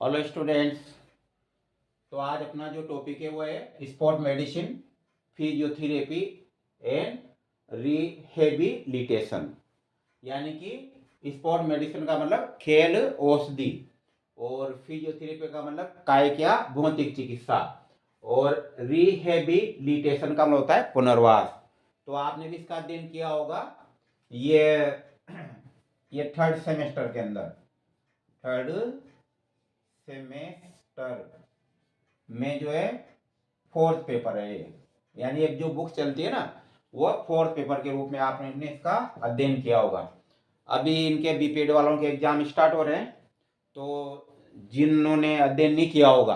Hello students. तो आज अपना जो टॉपिक है वो है sport medicine, physiotherapy and rehabilitation. यानी कि स्पोर्ट मेडिसिन का मतलब खेल औषधि, और फिजियोथेरेपी का मतलब कायिक या भौतिक चिकित्सा, और रिहेबिलिटेशन का मतलब होता है पुनर्वास। तो आपने भी इसका अध्ययन किया होगा। ये ये थर्ड सेमेस्टर के अंदर, थर्ड सेमेस्टर में जो है फोर्थ पेपर है ये। यानी एक जो बुक चलती है ना, वो फोर्थ पेपर के रूप में आपने इसका अध्ययन किया होगा। अभी इनके बीपीएड वालों के एग्जाम स्टार्ट हो रहे हैं, तो जिन्होंने अध्ययन नहीं किया होगा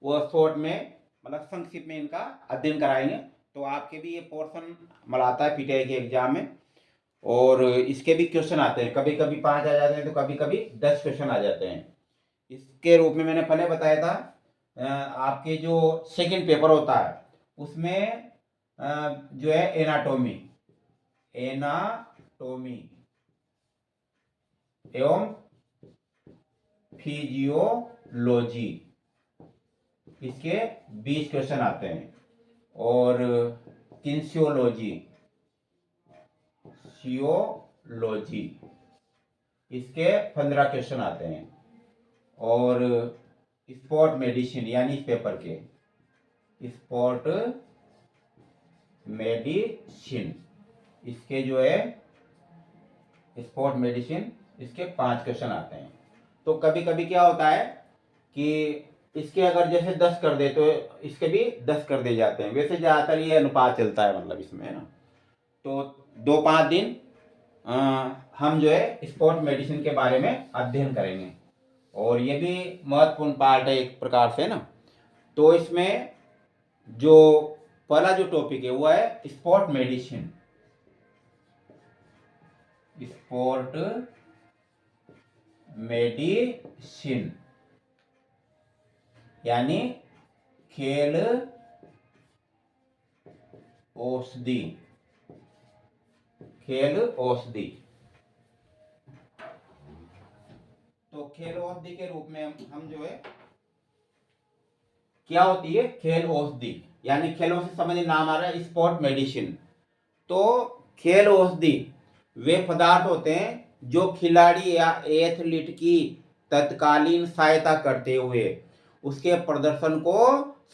वो शॉर्ट में मतलब संक्षिप्त में इनका अध्ययन कराएंगे। तो आपके भी ये पोर्शन मतलब आता है पीटीआई के एग्जाम में, और इसके भी क्वेश्चन आते हैं। कभी कभी 5 आ जाते हैं, तो कभी कभी 10 क्वेश्चन आ जाते हैं। इसके रूप में मैंने पहले बताया था, आपके जो सेकंड पेपर होता है उसमें जो है एनाटॉमी एनाटॉमी एवं फिजियोलॉजी, इसके 20 क्वेश्चन आते हैं। और किन्सियोलॉजी सियोलॉजी, इसके 15 क्वेश्चन आते हैं। और स्पोर्ट मेडिसिन यानी इस पेपर के स्पोर्ट मेडिसिन, इसके जो है स्पोर्ट मेडिसिन, इसके 5 क्वेश्चन आते हैं। तो कभी कभी क्या होता है कि इसके अगर जैसे 10 कर दे तो इसके भी 10 कर दे जाते हैं। वैसे ज़्यादातर ये अनुपात चलता है मतलब इसमें ना। तो 2-5 दिन हम जो है स्पोर्ट मेडिसिन के बारे में अध्ययन करेंगे, और ये भी महत्वपूर्ण पार्ट है एक प्रकार से ना। तो इसमें जो पहला जो टॉपिक है वो है स्पोर्ट मेडिसिन। स्पोर्ट मेडिसिन यानी खेल औषधि, खेल औषधि। तो खेल औषधि के रूप में हम जो है क्या होती है खेल औषधि, यानी खेलों से संबंधित नाम आ रहा है स्पोर्ट मेडिसिन। तो खेल औषधि वे पदार्थ होते हैं जो खिलाड़ी या एथलीट की तत्कालीन सहायता करते हुए उसके प्रदर्शन को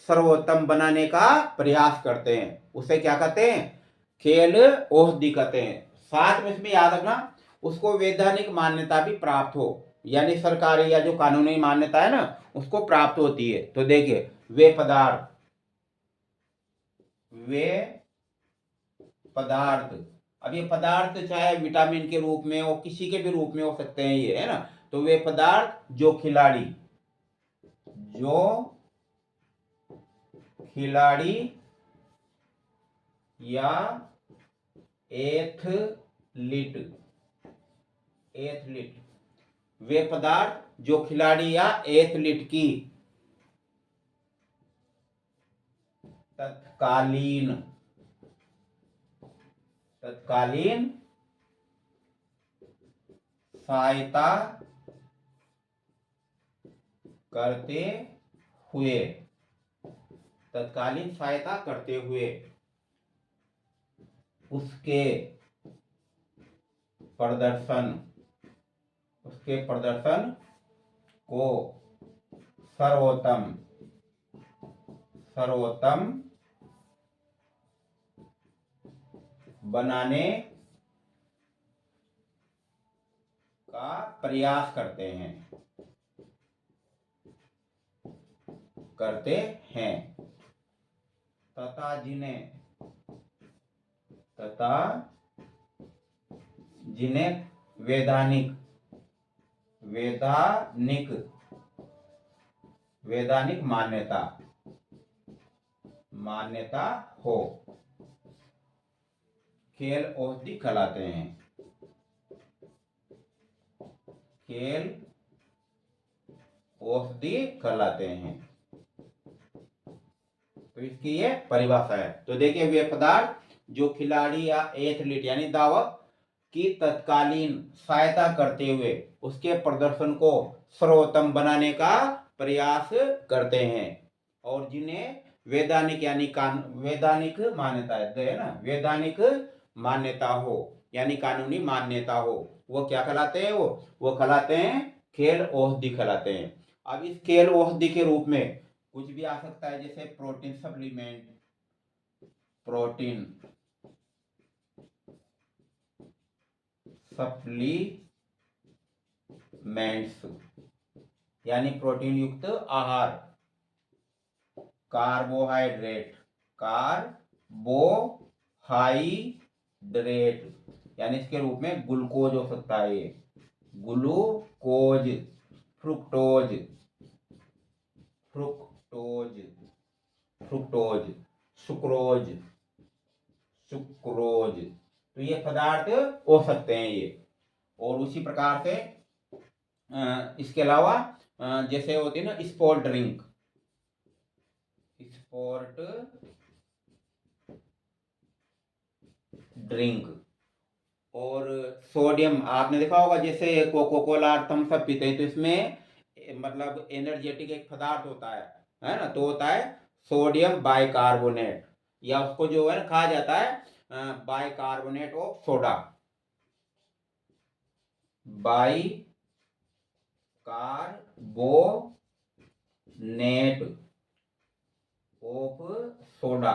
सर्वोत्तम बनाने का प्रयास करते हैं। उसे क्या कहते हैं? खेल औषधि कहते हैं। साथ में इसमें याद रखना, उसको वैधानिक मान्यता भी प्राप्त हो, यानी सरकारी या जो कानूनी मान्यता है ना उसको प्राप्त होती है। तो देखिए, वे पदार्थ, अब ये पदार्थ चाहे विटामिन के रूप में हो, किसी के भी रूप में हो सकते हैं ये, है ना। तो वे पदार्थ जो खिलाड़ी या एथलीट एथलीट वे पदार्थ जो खिलाड़ी या एथलीट की तत्कालीन सहायता करते हुए उसके प्रदर्शन को सर्वोत्तम बनाने का प्रयास करते हैं तथा जिन्हें वैधानिक मान्यता हो, खेल औषधि कहलाते हैं। खेल औषधि कहलाते हैं। तो इसकी ये परिभाषा है। तो देखिए, वे पदार्थ जो खिलाड़ी या एथलीट यानी धावक की तत्कालीन सहायता करते हुए उसके प्रदर्शन को सर्वोत्तम बनाने का प्रयास करते हैं, और जिन्हें वैधानिक यानी वैधानिक मान्यता है ना, वैधानिक मान्यता हो यानी कानूनी मान्यता हो, वो क्या कहलाते हैं? वो कहलाते हैं खेल औषधि कहलाते हैं। अब इस खेल औषधि के रूप में कुछ भी आ सकता है, जैसे प्रोटीन सप्लीमेंट, प्रोटीन सप्लीमेंट्स यानी प्रोटीन युक्त आहार, कार्बोहाइड्रेट यानी इसके रूप में ग्लूकोज हो सकता है, ये glucose, fructose fructose fructose sucrose sucrose, तो ये पदार्थ हो सकते हैं ये। और उसी प्रकार से इसके अलावा जैसे होती है ना स्पोर्ट ड्रिंक, और सोडियम आपने देखा होगा, जैसे कोको कोला थम्स अप पीते हैं तो इसमें मतलब एनर्जेटिक एक पदार्थ होता है ना, तो होता है सोडियम बाइकार्बोनेट, या उसको जो है ना कहा जाता है bicarbonate of soda, bicarbonate of soda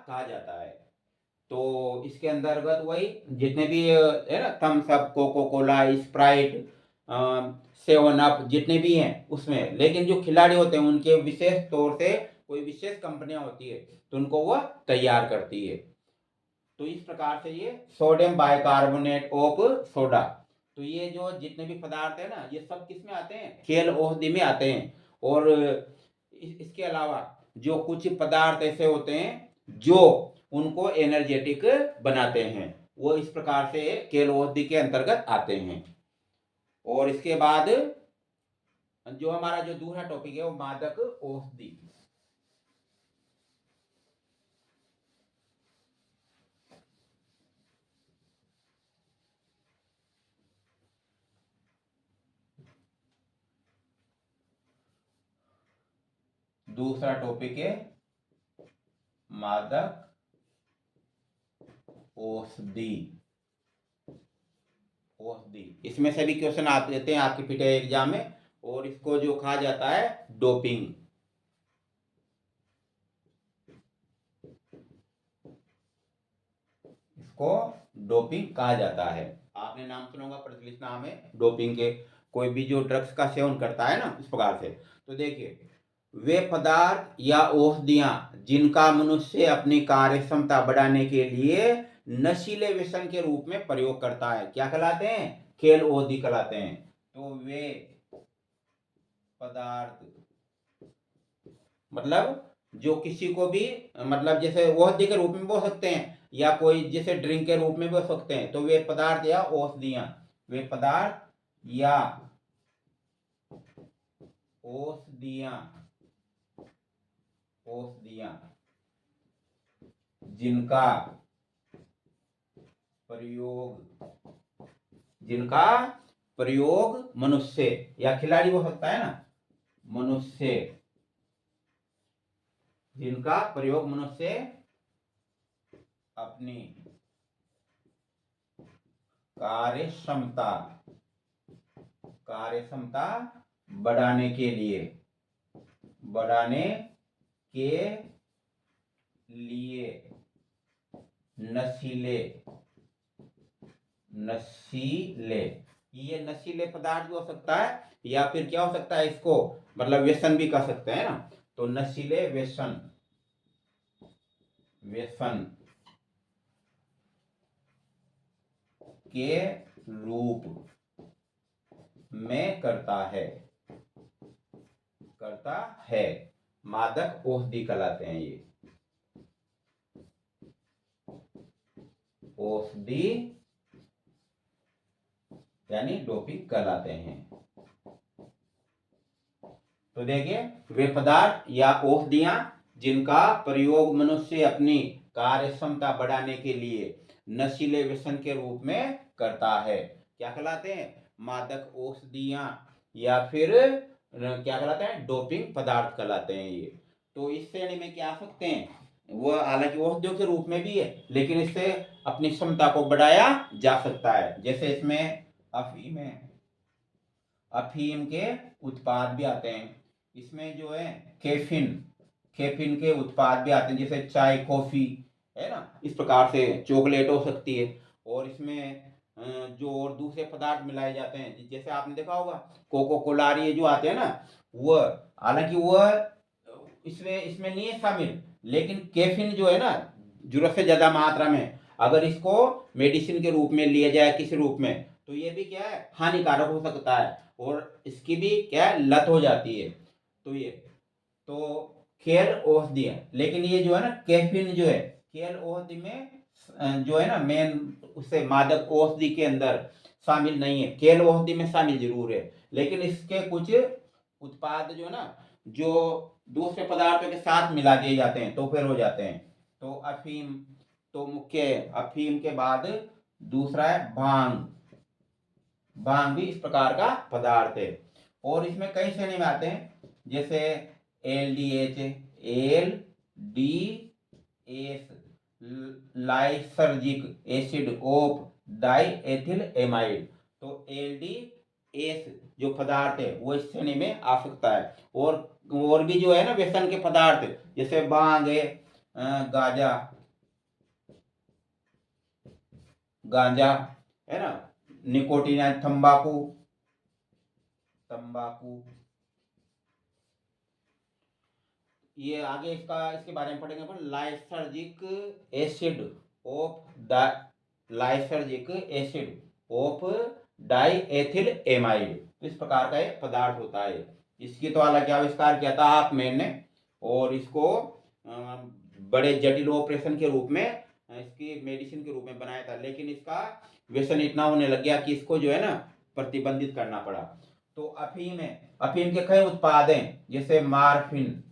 कहा जाता है। तो इसके अंतर्गत वही जितने भी है ना Thums Up, Coca Cola, Sprite, Seven Up, जितने भी हैं उसमें, लेकिन जो खिलाड़ी होते हैं उनके विशेष तौर से कोई विशेष कंपनियां होती है तो उनको वह तैयार करती है। तो इस प्रकार से ये सोडियम बाइकार्बोनेट ऑफ सोडा, तो ये जो जितने भी पदार्थ है ना, ये सब किस में आते हैं? खेल औषधि में आते हैं। और इसके अलावा जो कुछ पदार्थ ऐसे होते हैं जो उनको एनर्जेटिक बनाते हैं, वो इस प्रकार से खेल औषधि के अंतर्गत आते हैं। और इसके बाद जो हमारा जो दूसरा टॉपिक है वो मादक औषधि। दूसरा टॉपिक है मादक औषधि। इसमें से भी क्वेश्चन आते हैं आपके पीटे एग्जाम में, और इसको जो कहा जाता है डोपिंग, इसको डोपिंग कहा जाता है। आपने नाम सुना होगा, प्रचलित नाम है डोपिंग के। कोई भी जो ड्रग्स का सेवन करता है ना इस प्रकार से, तो देखिए वे पदार्थ या औषधियां जिनका मनुष्य अपनी कार्य क्षमता बढ़ाने के लिए नशीले व्यसन के रूप में प्रयोग करता है, क्या कहलाते हैं? खेल औषधि कहलाते हैं। तो वे पदार्थ मतलब जो किसी को भी मतलब जैसे औषधि के रूप में भी हो सकते हैं, या कोई जैसे ड्रिंक के रूप में भी हो सकते हैं, तो वे पदार्थ या औषधियां, वे पदार्थ या औषधियां जिनका प्रयोग मनुष्य या खिलाड़ी हो सकता है ना, मनुष्य, जिनका प्रयोग मनुष्य अपनी कार्य क्षमता बढ़ाने के लिए नशीले ये नशीले पदार्थ भी हो सकता है, या फिर क्या हो सकता है इसको मतलब व्यसन भी कह सकते हैं ना, तो नशीले व्यसन के रूप में करता है मादक औषधि कहलाते हैं ये औषधि, यानी डोपिंग कहलाते हैं। तो देखिए वे पदार्थ या औषधियां जिनका प्रयोग मनुष्य अपनी कार्य क्षमता बढ़ाने के लिए नशीले व्यसन के रूप में करता है। क्या कहलाते हैं? मादक औषधियां या फिर क्या कहलाते हैं? डोपिंग पदार्थ कहलाते हैं ये। तो इस श्रेणी में क्या आ सकते हैं? वह हालांकि औषधियों के रूप में भी है, लेकिन इससे अपनी क्षमता को बढ़ाया जा सकता है। जैसे इसमें अफीम के उत्पाद भी आते हैं। इसमें जो है कैफीन के उत्पाद भी आते हैं, जैसे चाय, कॉफी, है ना, इस प्रकार से चॉकलेट हो सकती है। और इसमें जो और दूसरे पदार्थ मिलाए जाते हैं, जैसे आपने देखा होगा कोको कोला ये जो आते हैं ना, वह हालांकि वह इसमें इसमें नहीं है शामिल, लेकिन कैफीन जो है ना, जरूरत से ज्यादा मात्रा में अगर इसको मेडिसिन के रूप में लिया जाए किसी रूप में, तो ये भी क्या है, हानिकारक हो सकता है और इसकी भी क्या है, लत हो जाती है। तो ये तो खेल औषधि है, लेकिन ये जो है ना कैफीन जो है खेल औषधि में जो है ना मेन उससे मादक औषधि के अंदर शामिल नहीं है। खेल औषधि में शामिल जरूर है, लेकिन इसके कुछ उत्पाद जो है ना, जो दूसरे पदार्थों के साथ मिला दिए जाते हैं तो फिर हो जाते हैं। तो अफीम, तो मुख्य अफीम के बाद दूसरा है भांग। भांग भी इस प्रकार का पदार्थ है और इसमें कई श्रेणी में आते हैं, जैसे LDH, LDS, lysergic acid of diethyl amide. तो LDS जो पदार्थ है वो इस श्रेणी में आ सकता है। और भी जो है ना व्यसन के पदार्थ, जैसे भांग है, गांजा गांजा है ना, निकोटीन है, तंबाकू तंबाकू ये आगे इसके बारे में पढ़ेंगे अपन। Lysergic acid of the lysergic acid of diethyl amide, इस प्रकार का एक पदार्थ होता है। इसकी तो हालांकि आविष्कार किया था हाफमैन ने, और इसको बड़े जटिल ऑपरेशन के रूप में इसकी मेडिसिन के रूप में बनाया था, लेकिन इसका व्यसन इतना होने लग गया कि इसको जो है ना प्रतिबंधित करना पड़ा। तो अफीम है, अफीम के कई उत्पाद हैं, जैसे मार्फिन,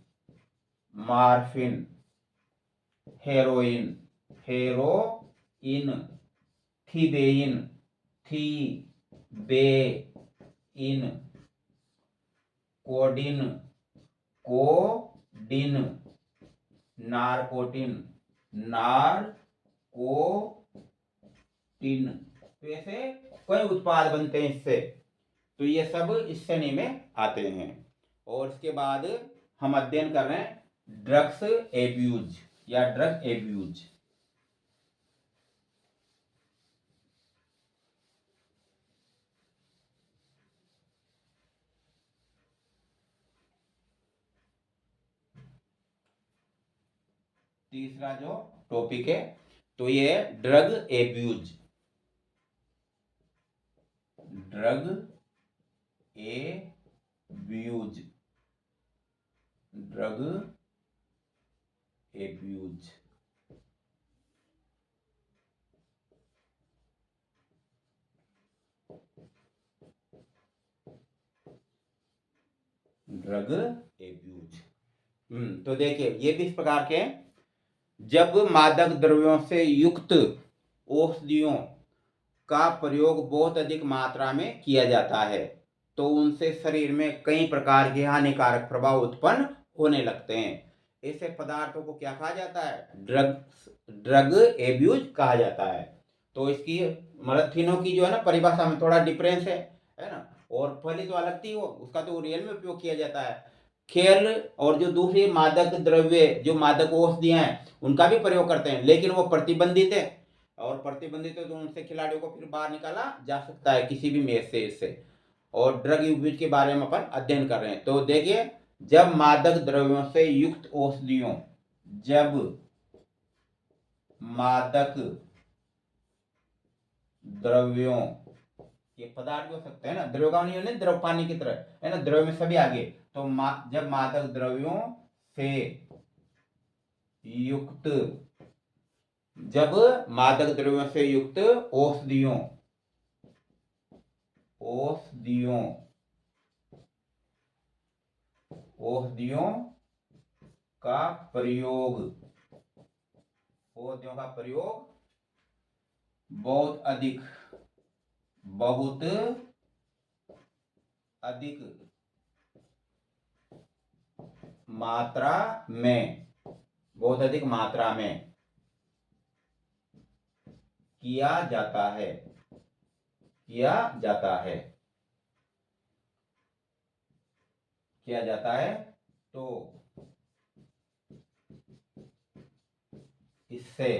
हेरोइन, थीबेइन, कोडिन, नारकोटिन, तो ऐसे कई उत्पाद बनते हैं इससे। तो ये सब इस श्रेणी में आते हैं। और इसके बाद हम अध्ययन कर रहे हैं ड्रग्स एब्यूज या ड्रग एब्यूज। तीसरा जो टॉपिक है तो ये drug abuse. Drug abuse, drug abuse. Drug abuse. तो देखिए ये भी इस प्रकार के, जब मादक द्रव्यों से युक्त औषधियों का प्रयोग बहुत अधिक मात्रा में किया जाता है तो उनसे शरीर में कई प्रकार के हानिकारक प्रभाव उत्पन्न होने लगते हैं। ऐसे पदार्थों को क्या कहा जाता है? ड्रग एब्यूज कहा जाता है। तो इसकी मतलब तीनों की जो है ना परिभाषा में थोड़ा डिफरेंस है ना। और पहले जो अलग थी वो उसका तो रियल में उपयोग किया जाता है खेल, और जो दूसरी मादक द्रव्य जो मादक औषधियां हैं उनका भी प्रयोग करते हैं, लेकिन वो प्रतिबंधित है। और प्रतिबंधित है तो उनसे खिलाड़ियों को फिर बाहर निकाला जा सकता है किसी भी मैच से इससे। और ड्रग यूज के बारे में अपन अध्ययन कर रहे हैं। तो देखिए, जब मादक द्रव्यों से युक्त औषधियों, जब मादक द्रव्यों, ये पदार्थ भी हो सकते हैं ना, द्रव का नहीं, द्रव पानी की तरह है ना, द्रव में सभी आगे। तो जब मादक द्रव्यों से युक्त, जब मादक द्रव्यों से युक्त औषधियों का प्रयोग बहुत अधिक, बहुत अधिक मात्रा में, बहुत अधिक मात्रा में किया जाता है, किया जाता है, किया जाता है। तो इससे,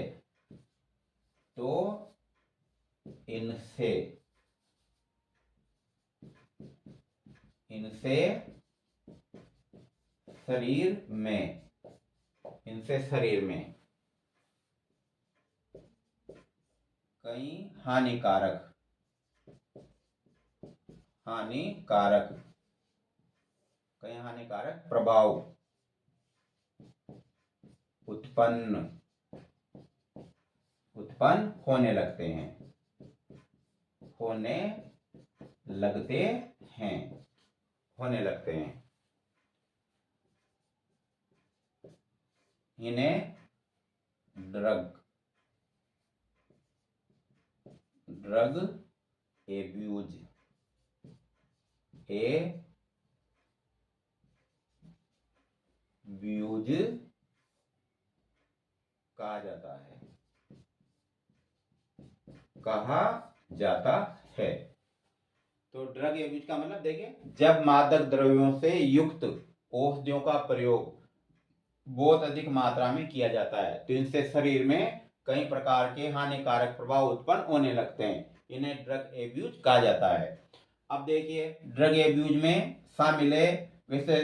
तो इनसे, इनसे शरीर में, इनसे शरीर में कई हानिकारक, हानिकारक, कई हानिकारक प्रभाव उत्पन्न, उत्पन्न होने लगते हैं, होने लगते हैं, होने लगते हैं। इन्हें ड्रग, ड्रग एब्यूज, एब्यूज कहा जाता है, कहा जाता है। तो ड्रग एब्यूज का मतलब देखिए, जब मादक द्रव्यों से युक्त औषधियों का प्रयोग बहुत अधिक मात्रा में किया जाता है तो इनसे शरीर में कई प्रकार के हानिकारक प्रभाव उत्पन्न होने लगते हैं, इन्हें ड्रग एब्यूज कहा जाता है। अब देखिए ड्रग एब्यूज में शामिल है वैसे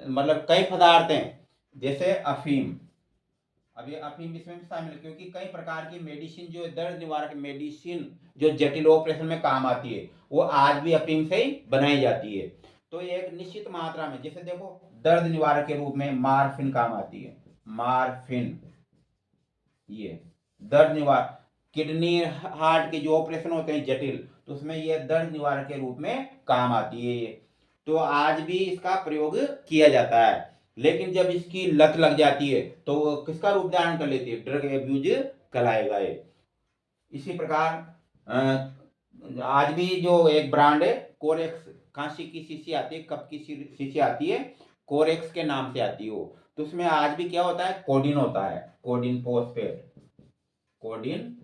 मतलब कई पदार्थ हैं, जैसे अफीम। अब ये अफीम इसमें भी शामिल है क्योंकि कई प्रकार की मेडिसिन जो दर्द निवारक मेडिसिन जो जटिल ऑपरेशन में काम आती है वो आज भी अफीम से ही बनाई जाती है। तो एक निश्चित मात्रा में, जैसे देखो दर्द निवारक के रूप में मार्फिन काम आती है, मार्फिन, ये दर्द निवारक, किडनी हार्ट के जो ऑपरेशन होते हैं जटिल, तो उसमें ये दर्द निवारक के रूप में काम आती है ये। तो आज भी इसका प्रयोग किया जाता है, लेकिन जब इसकी लत लग जाती है तो वो किसका रूप धारण कर लेती है, ड्रग एब्यूज कहलाएगा ये। इसी प्रकार आज भी जो एक ब्रांड है कोरेक्स, कांसी की शीशी आती है, कप की शीशी आती है, कोरेक्स के नाम से आती है वो, तो उसमें आज भी क्या होता है, कोडिन होता है, कोडिन फॉस्फेट, कोडिन।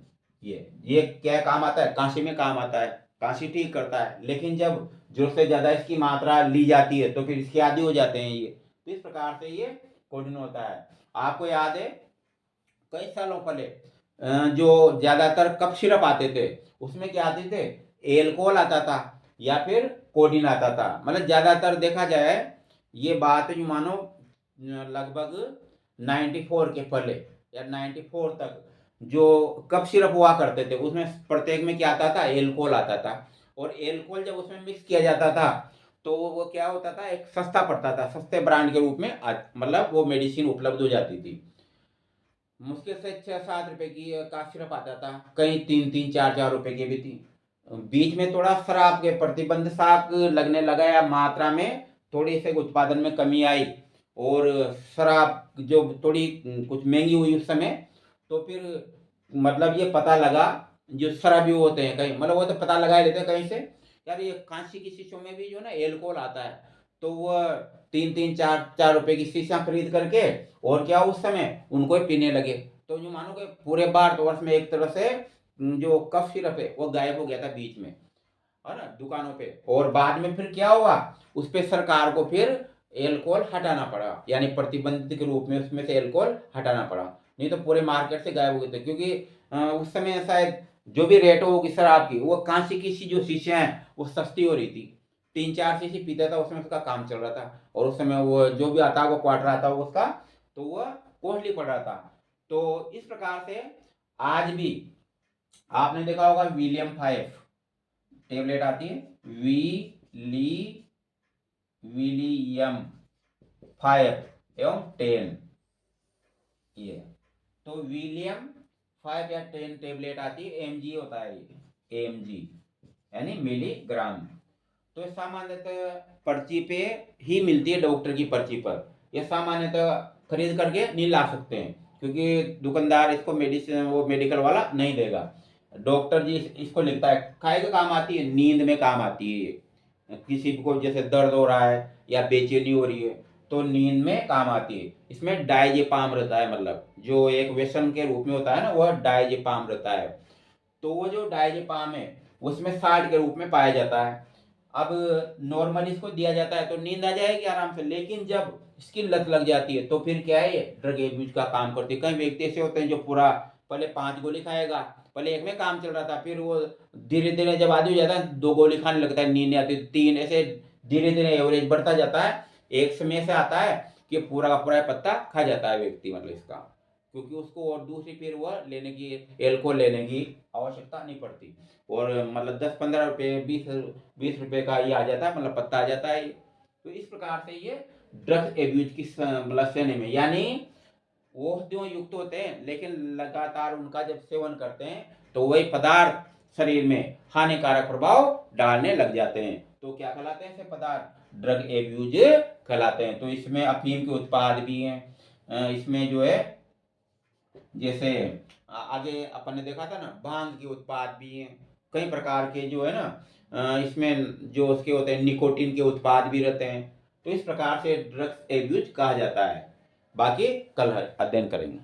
ये क्या काम आता है, कांसी में काम आता है, कांसी ठीक करता है, लेकिन जब जरूरत से ज्यादा इसकी मात्रा ली जाती है तो फिर इसके आदी हो जाते हैं ये। तो इस प्रकार से ये कोडिन होता है। आपको याद है कई सालों पहले जो ज्यादातर कप सिरप आते थे उसमें क्या आते थे, एल्कोहल आता था या फिर कोडिन आता था। मतलब ज्यादातर देखा जाए ये बात जो मानो लगभग 94 के पहले या 94 तक जो कप सिरप हुआ करते थे उसमें प्रत्येक में क्या आता था, एल्कोहल आता था। और एल्कोहल जब उसमें मिक्स किया जाता था तो वो क्या होता था, एक सस्ता पड़ता था, सस्ते ब्रांड के रूप में मतलब वो मेडिसिन उपलब्ध हो जाती थी। मुश्किल से 6-7 रुपए की का सिरप आता था, कहीं 3-3 4-4 रुपए की भी थी। बीच में थोड़ा शराब के प्रतिबंध साक लगने लगा या मात्रा में थोड़ी से उत्पादन में कमी आई और शराब जो थोड़ी कुछ महंगी हुई उस समय, तो फिर मतलब ये पता लगा, जो शराबी होते हैं कहीं, मतलब वो तो पता लगा लेते हैं कहीं से, यार ये कांसी की शीशों में भी जो ना एल्कोहल आता है, तो वह 3-3 4-4 रुपए की शीशा खरीद करके और क्या उस समय उनको ही पीने लगे। तो जो मानो कि पूरे भारतवर्ष में एक तरह से जो कफ सिरप है वो गायब हो गया था बीच में, है ना, दुकानों पे। और बाद में फिर क्या हुआ, उस पे सरकार को फिर एल्कोहल हटाना पड़ा, यानी प्रतिबंधित के रूप में उसमें से एल्कोहल हटाना पड़ा, नहीं तो पूरे मार्केट से गायब हो गए थे। क्योंकि उस समय शायद जो भी रेट होगी शराब की, वो कांसी की जो शीशियां हैं वो सस्ती हो रही थी, 3-4 शीशी पीता था उसमें उसका काम चल रहा था, और उस समय वो जो भी आता वो क्वार्टर आता वो उसका, तो वह कॉस्टली पड़ रहा था। तो इस प्रकार से आज भी आपने देखा होगा विलियम 5 टेबलेट आती है, विलियम 5 एवं 10, ये तो विलियम 5 या 10 टेबलेट आती है, एमजी होता है ये, एमजी यानी मिलीग्राम। तो सामान्यतः पर्ची पे ही मिलती है, डॉक्टर की पर्ची पर, यह सामान्यतः खरीद करके नहीं ला सकते हैं क्योंकि दुकानदार इसको मेडिसिन वो मेडिकल वाला नहीं देगा। डॉक्टर जी इसको लिखता है, काहे का काम आती है, नींद में काम आती है ये। किसी को जैसे दर्द हो रहा है या बेचैनी हो रही है तो नींद में काम आती है। इसमें डायजेपाम रहता है, मतलब जो एक व्यसन के रूप में होता है ना, वह डायजेपाम रहता है। तो वो जो डायजेपाम है उसमें साल्ट के रूप में पाया जाता है। अब नॉर्मली इसको दिया जाता है तो नींद आ जाएगी आराम से, लेकिन जब इसकी लत लग जाती है तो फिर क्या है, ये ड्रग एब्यूज का काम करती है। कई व्यक्ति ऐसे होते हैं जो पूरा पहले 5 गोली खाएगा, पहले एक में काम चल रहा था, फिर वो धीरे धीरे जब आदमी हो जाता है 2 गोली खाने लगता है, नींद नहीं आती तो 3, ऐसे धीरे धीरे एवरेज बढ़ता जाता है। एक समय से आता है कि पूरा का पूरा पत्ता खा जाता है व्यक्ति, मतलब इसका, क्योंकि उसको और दूसरी फिर वह लेने की, एल्कोहल लेने की आवश्यकता नहीं पड़ती। और मतलब 10-15 रुपये, 20-20 रुपये का ये आ जाता है, मतलब पत्ता आ जाता है। तो इस प्रकार से ये ड्रग एब्यूज की मतलब श्रेणी में, यानी औषधियों युक्त होते हैं लेकिन लगातार उनका जब सेवन करते हैं तो वही पदार्थ शरीर में हानिकारक प्रभाव डालने लग जाते हैं। तो क्या कहलाते हैं ऐसे पदार्थ, ड्रग एब्यूज कहलाते हैं। तो इसमें अफीम के उत्पाद भी हैं, इसमें जो है जैसे आगे अपन ने देखा था ना, भांग के उत्पाद भी हैं, कई प्रकार के जो है ना, इसमें जो उसके होते हैं निकोटीन के उत्पाद भी रहते हैं। तो इस प्रकार से ड्रग्स एब्यूज कहा जाता है। बाकी कल अध्ययन करेंगे।